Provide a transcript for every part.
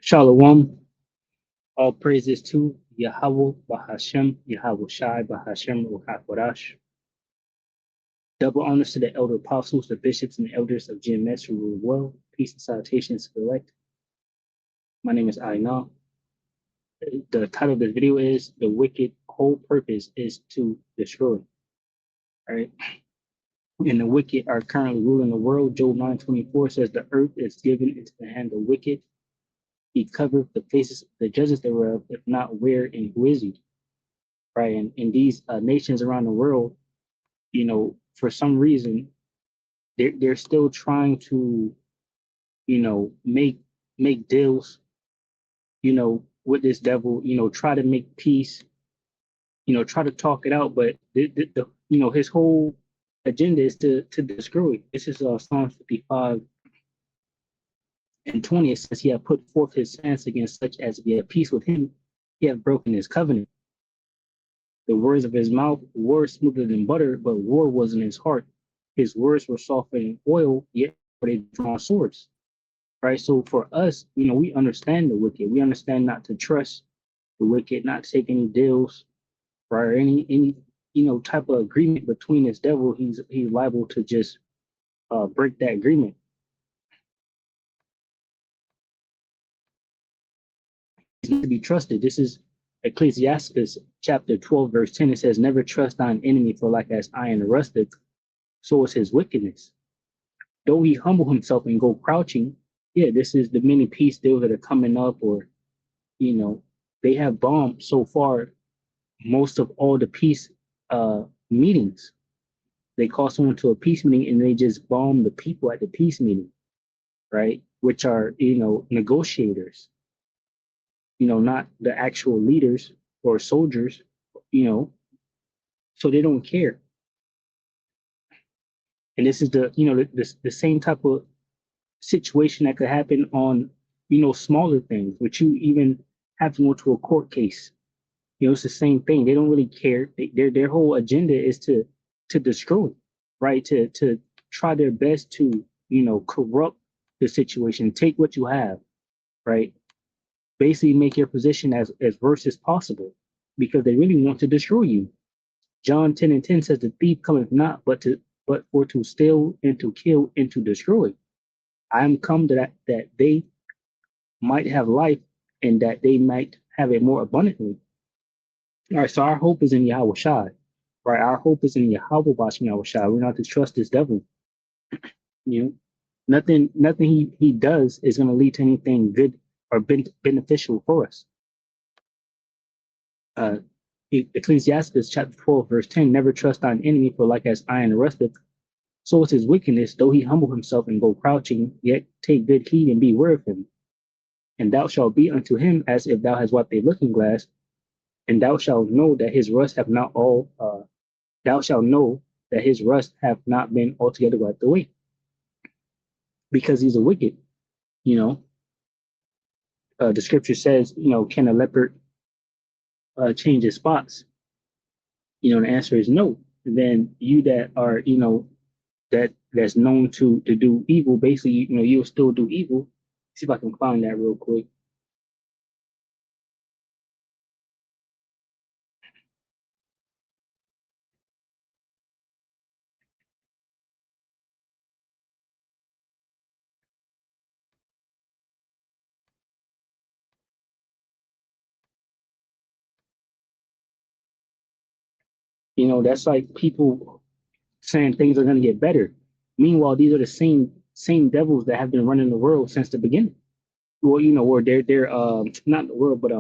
Shalom. All praises to Yahweh Bahashem, Yahweh Shai Bahashem Ruhakodash. Double honors to the elder apostles, the bishops, and the elders of GMS who rule well. Peace and salutations to the elect. My name is Aina. The title of the video is The Wicked Whole Purpose is to Destroy. All right. And the wicked are currently ruling the world. Job 9:24 says the earth is given into the hand of the wicked. He covered the faces of the judges thereof, if not where and who is he? Right. And in these nations around the world, for some reason, they're still trying to, make deals, with this devil, try to make peace, try to talk it out. But his whole agenda is to destroy. This is Psalm 55:20. It says, "He hath put forth his hands against such as be at peace with him. He hath broken his covenant. The words of his mouth were smoother than butter, but war was in his heart. His words were softer than oil, yet were they drawn swords." Right. So for us, we understand the wicked. We understand not to trust the wicked, not to take any deals, right? Or any type of agreement between this devil. He's liable to just break that agreement. He's not to be trusted. This is Ecclesiastes chapter 12, verse 10. It says, "Never trust thine enemy, for like as iron rusteth, so is his wickedness. Though he humble himself and go crouching." Yeah, this is the many peace deals that are coming up, or you know, they have bombed so far most of all the peace meetings. They call someone to a peace meeting and they just bomb the people at the peace meeting, right? Which are, negotiators, not the actual leaders or soldiers, you know, so they don't care. And this is the same type of situation that could happen on, smaller things, which you even have to go to a court case. It's the same thing. They don't really care. Their whole agenda is to destroy, right? To try their best to corrupt the situation, take what you have, right? Basically, make your position as worse as possible, because they really want to destroy you. John 10:10 says, "The thief cometh not but for to steal and to kill and to destroy. I am come that they might have life and that they might have it more abundantly." All right, so our hope is in Yahweh Shai, right? Our hope is in Yahweh Bashim Yahweh Shai. We're not to trust this devil. You know, nothing he does is going to lead to anything good or beneficial for us. Uh, Ecclesiastes chapter 12, verse 10, "Never trust thine enemy, for like as iron rusteth, so is his wickedness. Though he humble himself and go crouching, yet take good heed and beware of him. And thou shalt be unto him as if thou hast wiped a looking glass, and thou shalt know that his rust have not all thou shalt know that his rust have not been altogether wiped away." Because he's a wicked, you know. The scripture says, can a leopard change his spots? The answer is no. Then you that are, that's known to do evil, basically, you'll still do evil. See if I can find that real quick. That's like people saying things are going to get better. Meanwhile, these are the same devils that have been running the world since the beginning. Well, or they're not the world, but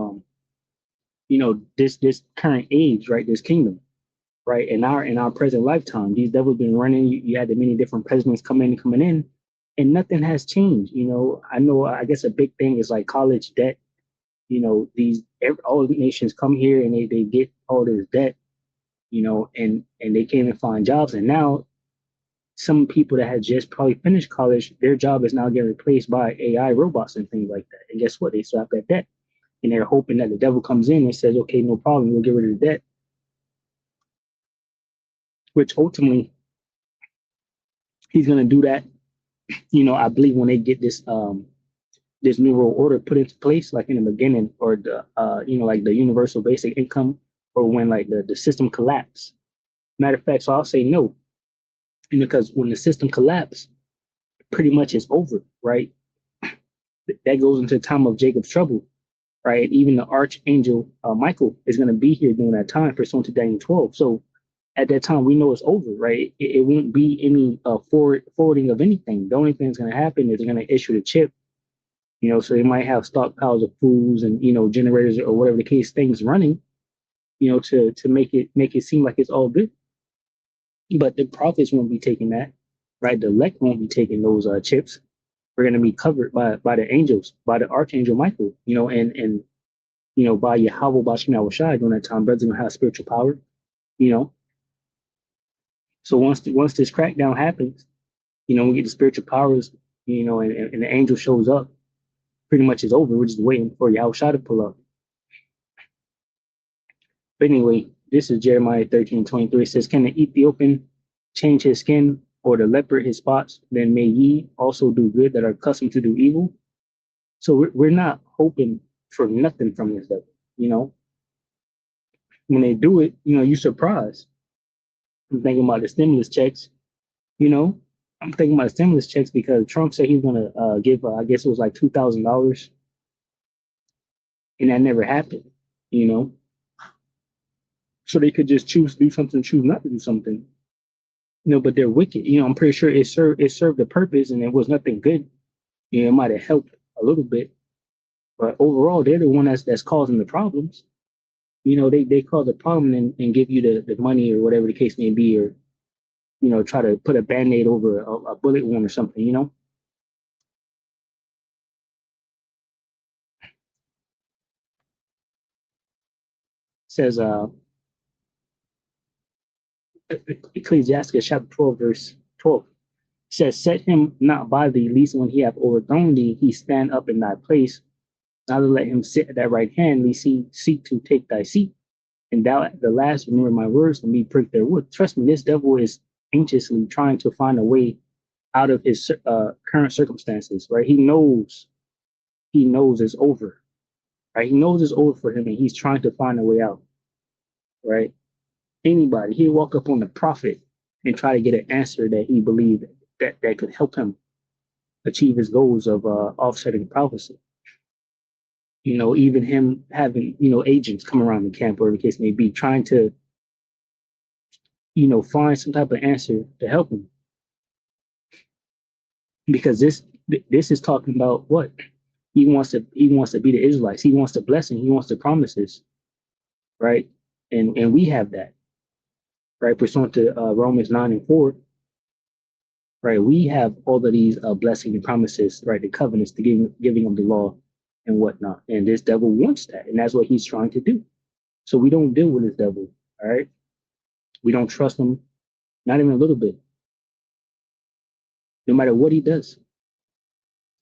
this current age, right? This kingdom, right? In our present lifetime, these devils been running. You had the many different presidents coming in, and nothing has changed. I know. I guess a big thing is like college debt. All the nations come here and they get all this debt, and they can't even find jobs. And now some people that had just probably finished college, their job is now getting replaced by AI robots and things like that. And guess what? They still have that debt. And they're hoping that the devil comes in and says, "Okay, no problem, we'll get rid of the debt," which ultimately he's going to do that. I believe when they get this this new world order put into place, like in the beginning, or the like the universal basic income, or when like the system collapsed. Matter of fact, so I'll say no, because when the system collapsed, pretty much it's over, right? That goes into the time of Jacob's trouble, right? Even the archangel Michael is going to be here during that time, pursuant to Daniel 12. So at that time, we know it's over, right? It won't be any forwarding of anything. The only thing that's going to happen is they're going to issue the chip, so they might have stockpiles of foods and generators or whatever the case, things running, to make it seem like it's all good. But the prophets won't be taking that, right? The elect won't be taking those chips. We're going to be covered by the angels, by the archangel Michael, and by Yahweh Bashim Yahushai during that time. Brothers gonna have spiritual power, you know. So once this crackdown happens, we get the spiritual powers, and the angel shows up. Pretty much it's over. We're just waiting for Yahushua to pull up. But anyway, this is Jeremiah 13:23. It says, "Can the Ethiopian change his skin, or the leopard his spots? Then may ye also do good that are accustomed to do evil." So we're not hoping for nothing from this devil. When they do it, you're surprised. I'm thinking about the stimulus checks. I'm thinking about the stimulus checks because Trump said he's going to give, I guess it was like $2,000, and that never happened. So they could just choose to do something, choose not to do something. But they're wicked. I'm pretty sure it served a purpose, and it was nothing good. It might have helped a little bit, but overall, they're the one that's causing the problems. They cause the problem and give you the money or whatever the case may be, or try to put a band-aid over a bullet wound or something. It says Ecclesiastes chapter 12 verse 12 says, "Set him not by thee, lest when he have overthrown thee, he stand up in thy place. Neither let him sit at thy right hand, lest he seek to take thy seat. And thou at the last remember my words, and me prick their wood." Trust me, this devil is anxiously trying to find a way out of his current circumstances, right? He knows it's over, right? He knows it's over for him, and he's trying to find a way out, right? Anybody, he'll walk up on the prophet and try to get an answer that he believed that could help him achieve his goals of offsetting prophecy. Even him having, agents come around the camp, or the case may be, trying to, find some type of answer to help him. Because this is talking about what? He wants to be the Israelites. He wants the blessing. He wants the promises, right? And we have that, right? Pursuant to Romans 9:4, right? We have all of these blessings and promises, right? The covenants, the giving of the law and whatnot. And this devil wants that, and that's what he's trying to do. So we don't deal with this devil, all right? We don't trust him, not even a little bit, no matter what he does.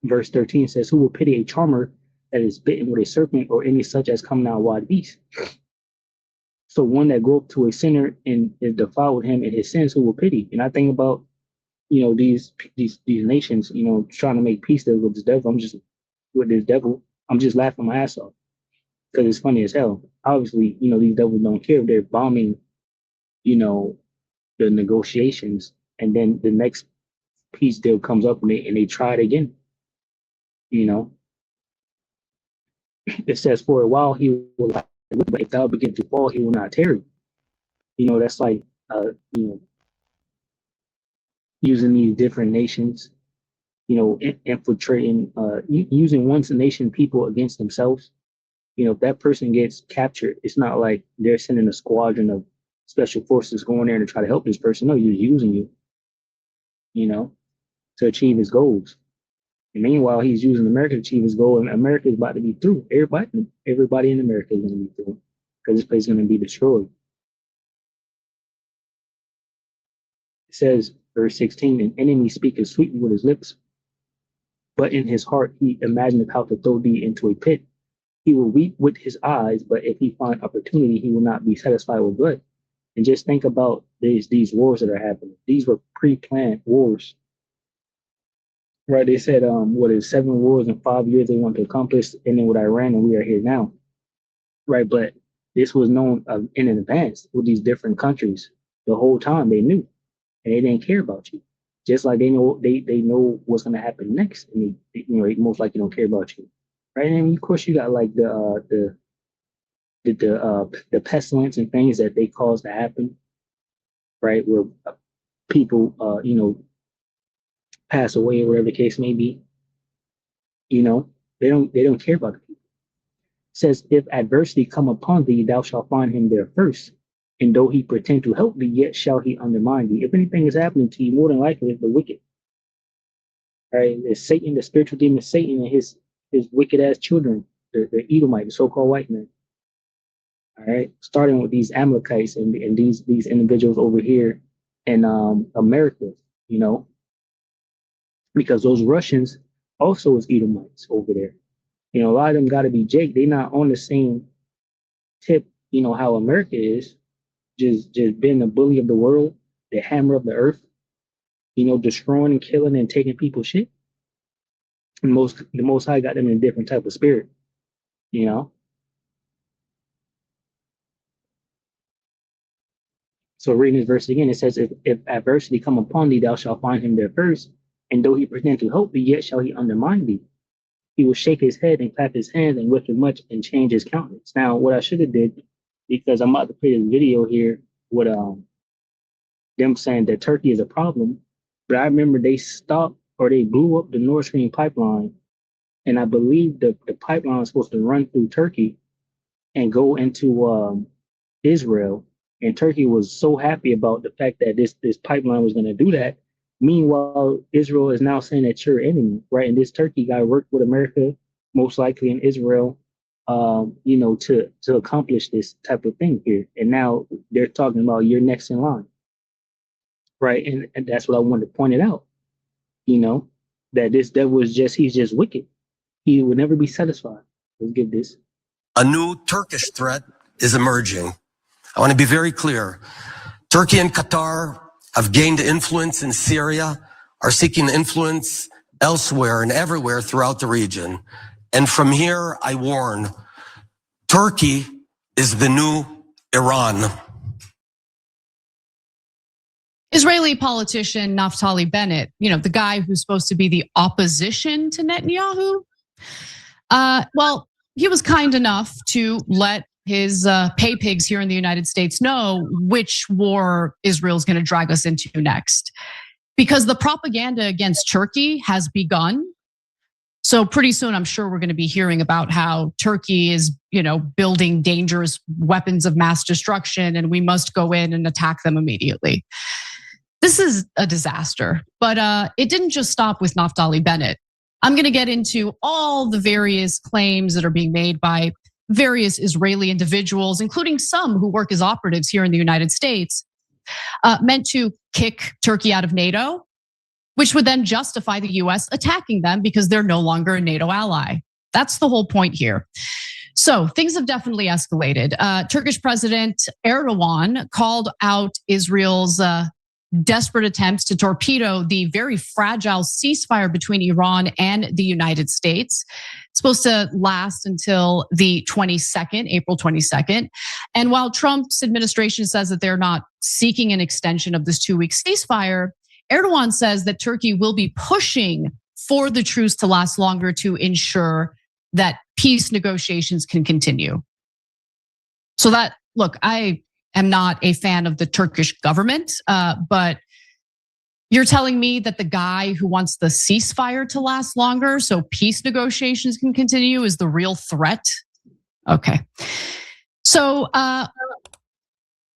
Verse 13 says, "Who will pity a charmer that is bitten with a serpent, or any such as come now wild beast?" So one that go up to a sinner and is defiled him in his sins, who will pity? And I think about, these nations, trying to make peace with this devil. I'm just laughing my ass off because it's funny as hell. Obviously, these devils don't care if they're bombing, the negotiations, and then the next peace deal comes up and they try it again. It says, "For a while he will lie, but if thou begin to fall, he will not tarry." That's like using these different nations, infiltrating, using one nation people against themselves. If that person gets captured, it's not like they're sending a squadron of special forces going there to try to help this person. No, he's using you, to achieve his goals. And meanwhile, he's using America to achieve his goal, and America is about to be through. Everybody in America is going to be through because this place is going to be destroyed. It says, verse 16, "An enemy speaketh sweetly with his lips, but in his heart he imagineth how to throw thee into a pit. He will weep with his eyes, but if he find opportunity, he will not be satisfied with blood." And just think about these wars that are happening. These were pre-planned wars. right? They said, what is 7 wars in 5 years they want to accomplish, and then with Iran, and we are here now, right? But this was known in advance with these different countries. The whole time they knew, and they didn't care about you. Just like they know what's going to happen next, and they most likely don't care about you, right? And of course you got like the pestilence and things that they cause to happen, right? Where people pass away or whatever the case may be. They don't care about it. It says, if adversity come upon thee, thou shalt find him there first. And though he pretend to help thee, yet shall he undermine thee. If anything is happening to you, more than likely it's the wicked. Right? It's Satan, the spiritual demon Satan, and his wicked ass children, the Edomite, the so-called white man. All right, starting with these Amalekites and these individuals over here in America, because those Russians also is Edomites over there. A lot of them got to be Jake. They're not on the same tip, how America is, just being the bully of the world, the hammer of the earth, destroying and killing and taking people's shit. And the Most High got them in a different type of spirit, So reading this verse again, it says, if adversity come upon thee, thou shalt find him there first. And though he pretend to help thee, yet shall he undermine thee. He will shake his head and clap his hands and whip him much and change his countenance. Now, what I should have did, because I'm about to play this video here with them saying that Turkey is a problem, but I remember they stopped or they blew up the Nord Stream pipeline, and I believe the pipeline was supposed to run through Turkey and go into Israel. And Turkey was so happy about the fact that this pipeline was going to do that. Meanwhile, Israel is now saying that you're enemy, right? And this Turkey guy worked with America, most likely in Israel, to accomplish this type of thing here. And now they're talking about you're next in line, right? And that's what I wanted to point it out, that he's just wicked. He would never be satisfied. Let's get this. A new Turkish threat is emerging. I want to be very clear. Turkey and Qatar have gained influence in Syria, are seeking influence elsewhere and everywhere throughout the region. And from here, I warn, Turkey is the new Iran. Israeli politician Naftali Bennett, the guy who's supposed to be the opposition to Netanyahu. Well, he was kind enough to let his pay pigs here in the United States know which war Israel's going to drag us into next. Because the propaganda against Turkey has begun. So pretty soon, I'm sure we're going to be hearing about how Turkey is, building dangerous weapons of mass destruction, and we must go in and attack them immediately. This is a disaster, but it didn't just stop with Naftali Bennett. I'm going to get into all the various claims that are being made by various Israeli individuals, including some who work as operatives here in the United States, meant to kick Turkey out of NATO, which would then justify the US attacking them because they're no longer a NATO ally. That's the whole point here. So things have definitely escalated. Turkish President Erdogan called out Israel's desperate attempts to torpedo the very fragile ceasefire between Iran and the United States. It's supposed to last until the 22nd, April 22nd. And while Trump's administration says that they're not seeking an extension of this 2-week ceasefire, Erdogan says that Turkey will be pushing for the truce to last longer to ensure that peace negotiations can continue. So look, I am not a fan of the Turkish government, but you're telling me that the guy who wants the ceasefire to last longer so peace negotiations can continue is the real threat? Okay. So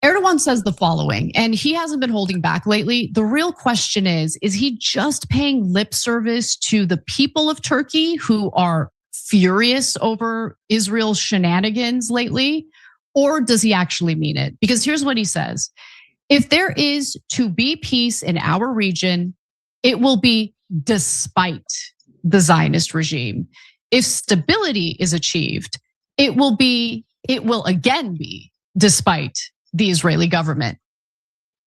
Erdogan says the following, and he hasn't been holding back lately. The real question is he just paying lip service to the people of Turkey who are furious over Israel's shenanigans lately? Or does he actually mean it? Because here's what he says. If there is to be peace in our region, it will be despite the Zionist regime. If stability is achieved, it will again be despite the Israeli government.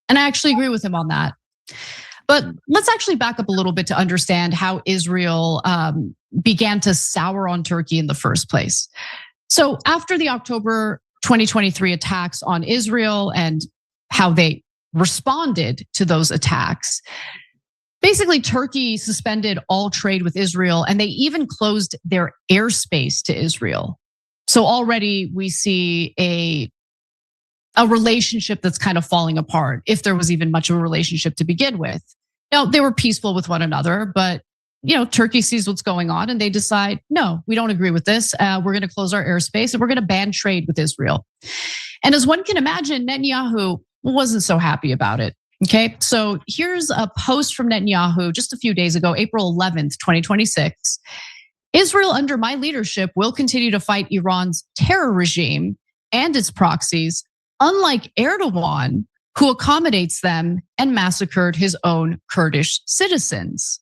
And I actually agree with him on that. But let's actually back up a little bit to understand how Israel began to sour on Turkey in the first place. So after the October 2023 attacks on Israel and how they responded to those attacks, basically Turkey suspended all trade with Israel and they even closed their airspace to Israel. So already we see a relationship that's kind of falling apart, if there was even much of a relationship to begin with. Now, they were peaceful with one another, but Turkey sees what's going on and they decide, no, we don't agree with this. We're going to close our airspace and we're going to ban trade with Israel. And as one can imagine, Netanyahu wasn't so happy about it. Okay, so here's a post from Netanyahu just a few days ago, April 11th, 2026. Israel under my leadership will continue to fight Iran's terror regime and its proxies, unlike Erdogan, who accommodates them and massacred his own Kurdish citizens.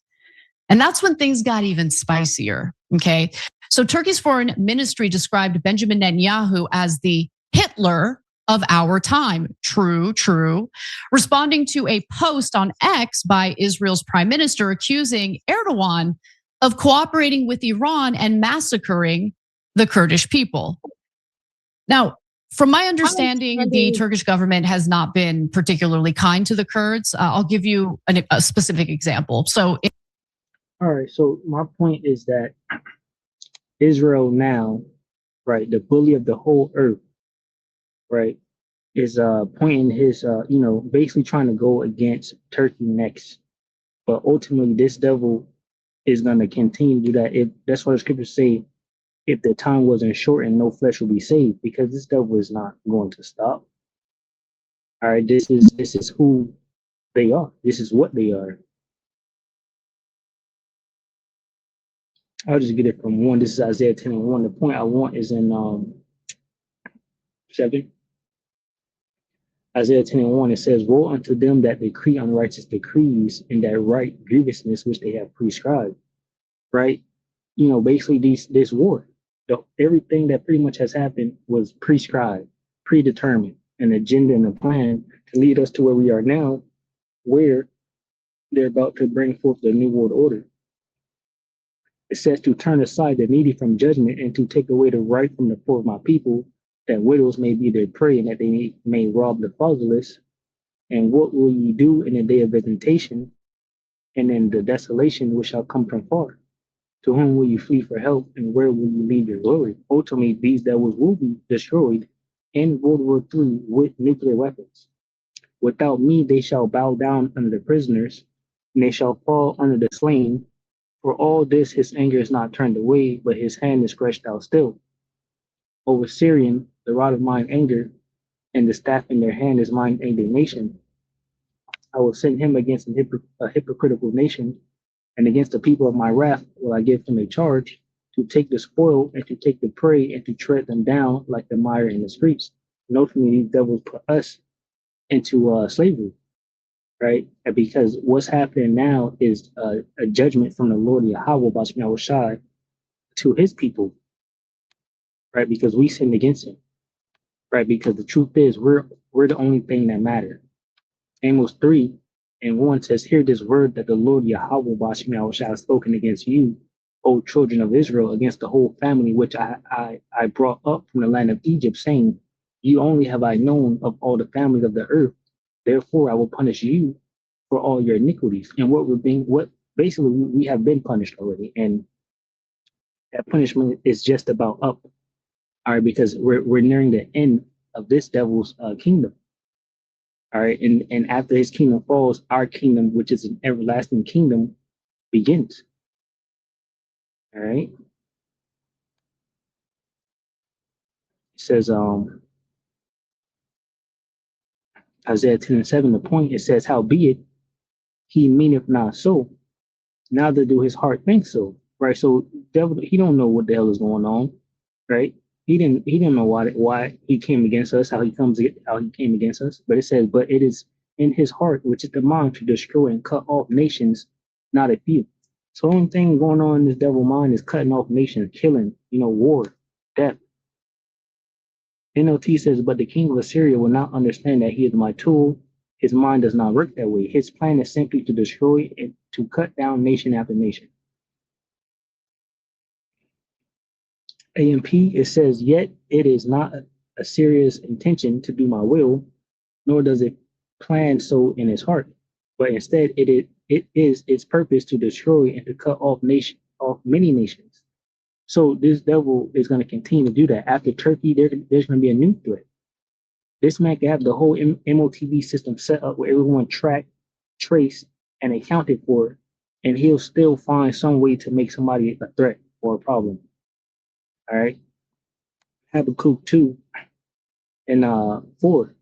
And that's when things got even spicier, okay? So Turkey's foreign ministry described Benjamin Netanyahu as the Hitler of our time. True, true. Responding to a post on X by Israel's prime minister accusing Erdogan of cooperating with Iran and massacring the Kurdish people. Now, from my understanding, the Turkish government has not been particularly kind to the Kurds. I'll give you a specific example. All right, so my point is that Israel now, right, the bully of the whole earth, right, is pointing his, basically trying to go against Turkey next. But ultimately, this devil is going to continue to do that. That's why the scriptures say, if the time wasn't shortened, no flesh will be saved, because this devil is not going to stop. All right, this is who they are. This is what they are. I'll just get it from 1. This is Isaiah 10:1. The point I want is in 7. Isaiah 10:1. It says, "Woe unto them that decree unrighteous decrees and that write grievousness which they have prescribed." Right? Basically this war. Everything that pretty much has happened was prescribed, predetermined, an agenda and a plan to lead us to where we are now, where they're about to bring forth the new world order. It says to turn aside the needy from judgment and to take away the right from the poor of my people, that widows may be their prey and that they may rob the fatherless. And what will ye do in the day of visitation and in the desolation which shall come from far? To whom will you flee for help, and where will you leave your glory? Ultimately, these devils will be destroyed in World War III with nuclear weapons. Without me, they shall bow down under the prisoners, and they shall fall under the slain. For all this, his anger is not turned away, but his hand is stretched out still. Over Syrian, the rod of mine anger, and the staff in their hand is mine indignation. I will send him against a hypocritical nation, and against the people of my wrath will I give him a charge, to take the spoil and to take the prey and to tread them down like the mire in the streets. Notably, these devils put us into slavery, right? And because what's happening now is a judgment from the Lord Yahweh Bashmi Shai to his people, right? Because we sinned against him, right? Because the truth is we're the only thing that matter. Amos 3:1 says, "Hear this word that the Lord Yahweh Bashmi Shai has spoken against you, O children of Israel, against the whole family which I brought up from the land of Egypt, saying, you only have I known of all the families of the earth. Therefore, I will punish you for all your iniquities." And basically we have been punished already, and that punishment is just about up. All right, because we're nearing the end of this devil's kingdom. All right, and after his kingdom falls, our kingdom, which is an everlasting kingdom, begins. All right. It says, Isaiah 10:7, the point, it says, "Howbeit he meaneth not so, neither do his heart think so." Right. So devil, he don't know what the hell is going on. Right. He didn't know why he came against us, how he came against us. But it says, "But it is in his heart, which is the mind, to destroy and cut off nations, not a few." So the only thing going on in this devil mind is cutting off nations, killing, war, death. NLT says, "But the king of Assyria will not understand that he is my tool, His mind does not work that way. His plan is simply to destroy and to cut down nation after nation. AMP, it says, yet it is not a serious intention to do my will, nor does it plan so in his heart, but instead it is its purpose to destroy and to cut off many nations. So this devil is going to continue to do that. After Turkey, there's going to be a new threat. This man can have the whole MOTV system set up where everyone tracked, traced, and accounted for, and he'll still find some way to make somebody a threat or a problem. All right. Habakkuk 2 and 4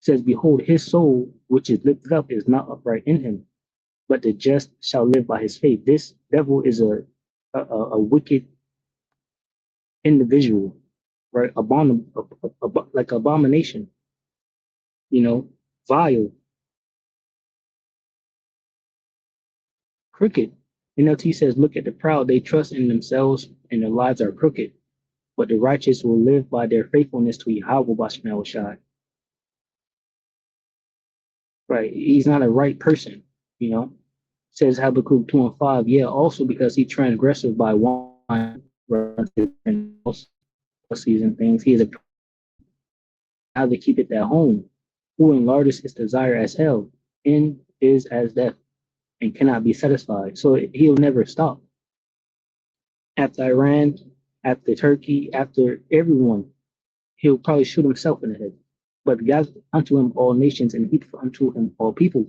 says, behold, his soul, which is lifted up, is not upright in him, but the just shall live by his faith. This devil is a wicked individual, right? Like abomination, vile, crooked. NLT says, look at the proud, they trust in themselves and their lives are crooked, but the righteous will live by their faithfulness to Yahweh Bashmel Shai. Right, he's not a right person, Says Habakkuk 2 and 5, yeah, also because he transgressed by wine and season things, he is a how to keep it at home, who enlarges his desire as hell, and is as death, and cannot be satisfied. So he'll never stop. After Iran, after Turkey, after everyone, he'll probably shoot himself in the head. But God unto him all nations, and heap unto him all people.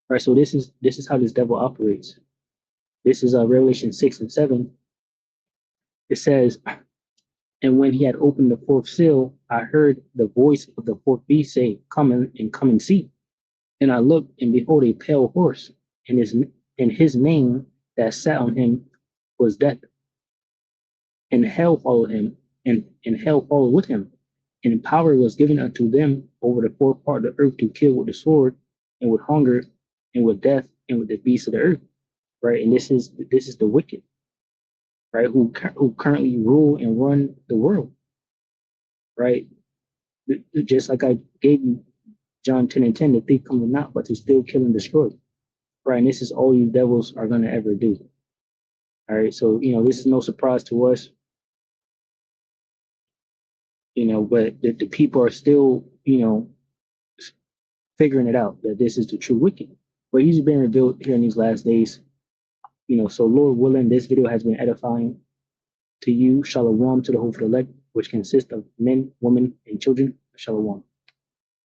Right. So this is how this devil operates. This is Revelation 6 and 7. It says, and when he had opened the fourth seal, I heard the voice of the fourth beast say, come and see. And I looked, and behold, a pale horse, and his name that sat on him was Death. And hell followed him, and hell followed with him. And power was given unto them over the fourth part of the earth to kill with the sword, and with hunger, and with death, and with the beasts of the earth. Right, and this is the wicked, right, who currently rule and run the world. Right, just like I gave you John 10 and 10, the thief cometh not but to steal, kill, and destroy. Right, and this is all you devils are going to ever do. All right, so this is no surprise to us. But the people are still, figuring it out that this is the true wicked. But he's been revealed here in these last days. So Lord willing, this video has been edifying to you. Shalom to the whole elect, which consists of men, women, and children. Shalom.